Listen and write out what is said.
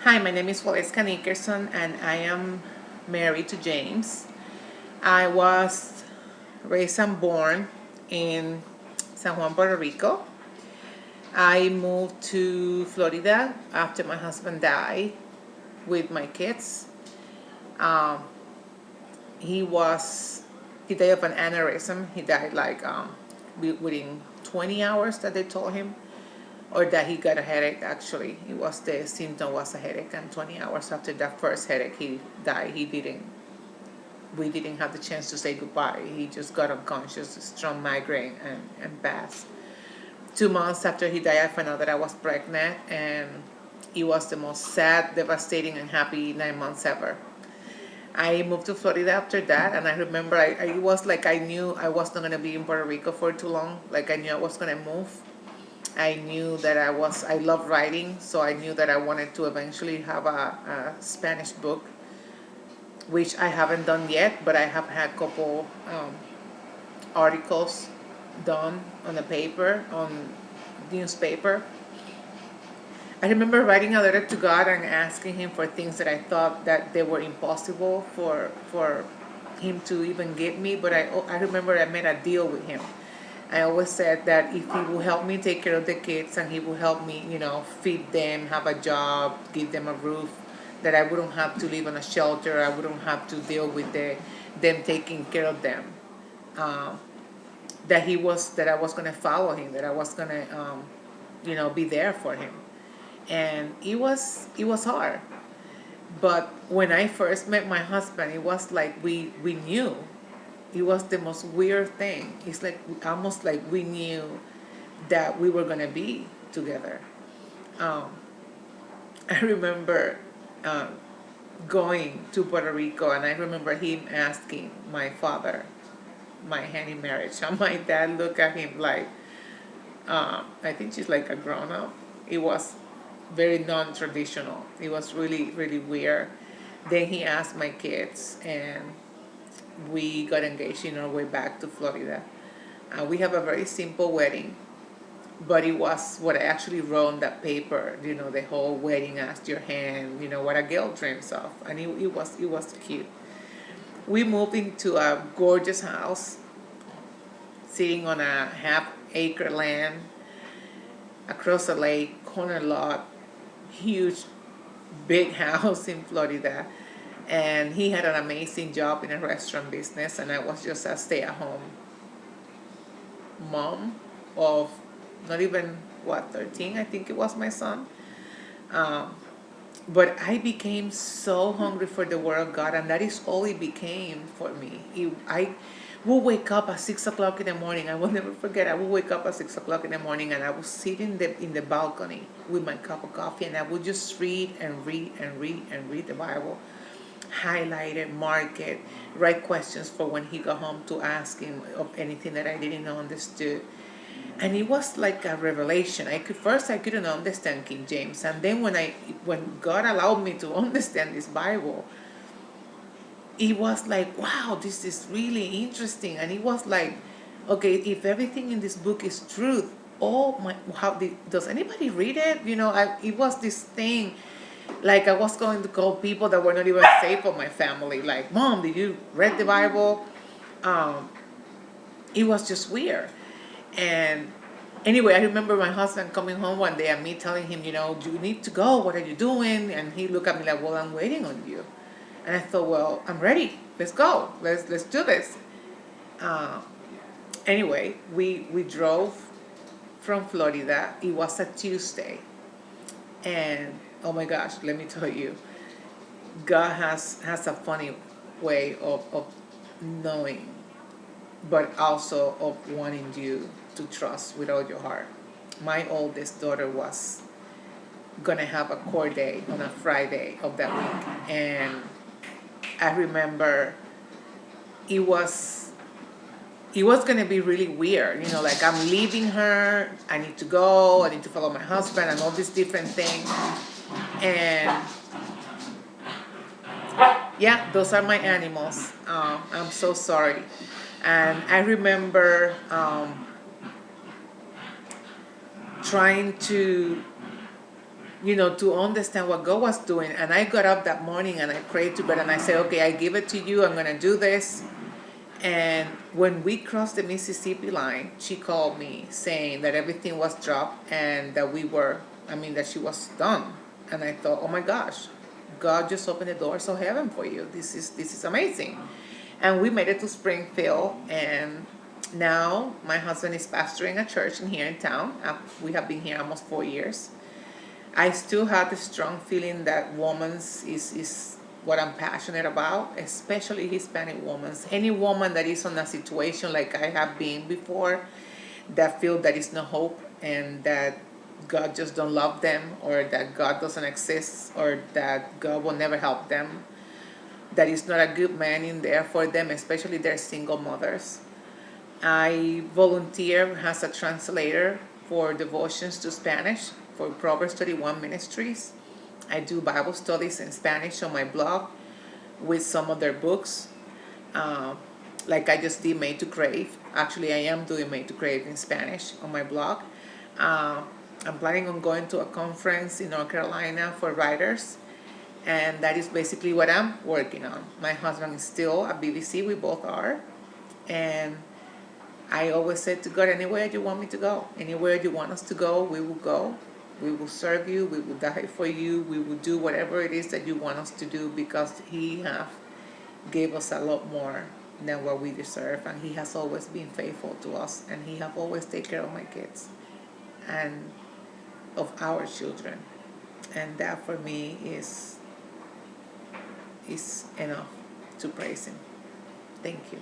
Hi, my name is Waleska Nickerson and I am married to James. I was raised and born in San Juan, Puerto Rico. I moved to Florida after my husband died with my kids. Um, he was, he died of an aneurysm. He died within 20 hours that they told him, or that he got a headache. Actually, it was, the symptom was a headache, and 20 hours after that first headache he died. We didn't have the chance to say goodbye. He just got unconscious, strong migraine, and passed. 2 months after he died, I found out that I was pregnant, and it was the most sad, devastating, and happy 9 months ever. I moved to Florida after that, and I remember I was like, I knew I was not gonna be in Puerto Rico for too long. Like, I knew I was gonna move. I knew that I love writing, so I knew that I wanted to eventually have a Spanish book, which I haven't done yet, but I have had a couple articles done on the paper, on newspaper. I remember writing a letter to God and asking Him for things that I thought that they were impossible for Him to even give me. But I remember I made a deal with Him. I always said that if He will help me take care of the kids and He will help me, feed them, have a job, give them a roof, that I wouldn't have to live in a shelter. I wouldn't have to deal with them taking care of them. Um, that I was gonna follow Him. That I was gonna, be there for Him. And it was hard. But when I first met my husband, it was like we knew. It was the most weird thing. It's like almost like we knew that we were gonna be together. Um, I remember um, going to Puerto Rico, and I remember him asking my father my hand in marriage, and my dad looked at him like, I think she's like a grown up. It was very non-traditional. It was really, really weird. Then he asked my kids, and we got engaged in our way back to Florida. We have a very simple wedding, but it was what I actually wrote on that paper. The whole wedding, asked your hand. What a girl dreams of, and it was cute. We moved into a gorgeous house, sitting on a half-acre land across a lake, corner lot, huge, big house in Florida. And he had an amazing job in a restaurant business, and I was just a stay-at-home mom of not even, 13, I think it was my son. Um, but I became so hungry for the Word of God, and that is all it became for me. I would wake up at 6 o'clock in the morning. I will never forget. I would wake up at 6 o'clock in the morning, and I would sit in the balcony with my cup of coffee, and I would just read and read and read and read the Bible, highlight it, mark it, write questions for when he got home to ask him of anything that I didn't understood. And it was like a revelation. I couldn't understand King James, and then when God allowed me to understand this Bible, it was like, wow, this is really interesting. And it was like, okay, if everything in this book is truth, oh my, does anybody read it? It was this thing. Like, I was going to call people that were not even safe for my family. Like, Mom, did you read the Bible? Um, it was just weird. And anyway, I remember my husband coming home one day and me telling him, do you need to go? What are you doing? And he looked at me like, well, I'm waiting on you. And I thought, well, I'm ready. Let's go. Let's do this. Uh, anyway, we drove from Florida. It was a Tuesday. And oh my gosh, let me tell you, God has a funny way of knowing, but also of wanting you to trust with all your heart. My oldest daughter was gonna have a court day on a Friday of that week, and I remember it was gonna be really weird. Like, I'm leaving her, I need to go, I need to follow my husband, and all these different things. And yeah, those are my animals. I'm so sorry. And I remember trying to to understand what God was doing. And I got up that morning and I prayed to God and I said, okay, I give it to you. I'm going to do this. And when we crossed the Mississippi line, she called me saying that everything was dropped and that that she was done. And I thought, oh my gosh, God just opened the doors of heaven for you. This is amazing. And we made it to Springfield, and now my husband is pastoring a church here in town. We have been here almost 4 years. I still have the strong feeling that women's is what I'm passionate about, especially Hispanic women. Any woman that is in a situation like I have been before, that feel that is no hope and that God just don't love them, or that God doesn't exist, or that God will never help them, that is not a good man in there for them, especially their single mothers. I volunteer as a translator for devotions to Spanish for Proverbs 31 Ministries. I do Bible studies in Spanish on my blog with some of their books. Uh, like I just did Made to Crave. Actually, I am doing Made to Crave in Spanish on my blog. Uh, I'm planning on going to a conference in North Carolina for writers, and that is basically what I'm working on. My husband is still at BBC, we both are, and I always said to God, anywhere you want me to go, anywhere you want us to go, we will go. We will serve you, we will die for you, we will do whatever it is that you want us to do, because He have gave us a lot more than what we deserve, and He has always been faithful to us, and He have always taken care of my kids and of our children. And that for me is enough to praise Him. Thank you.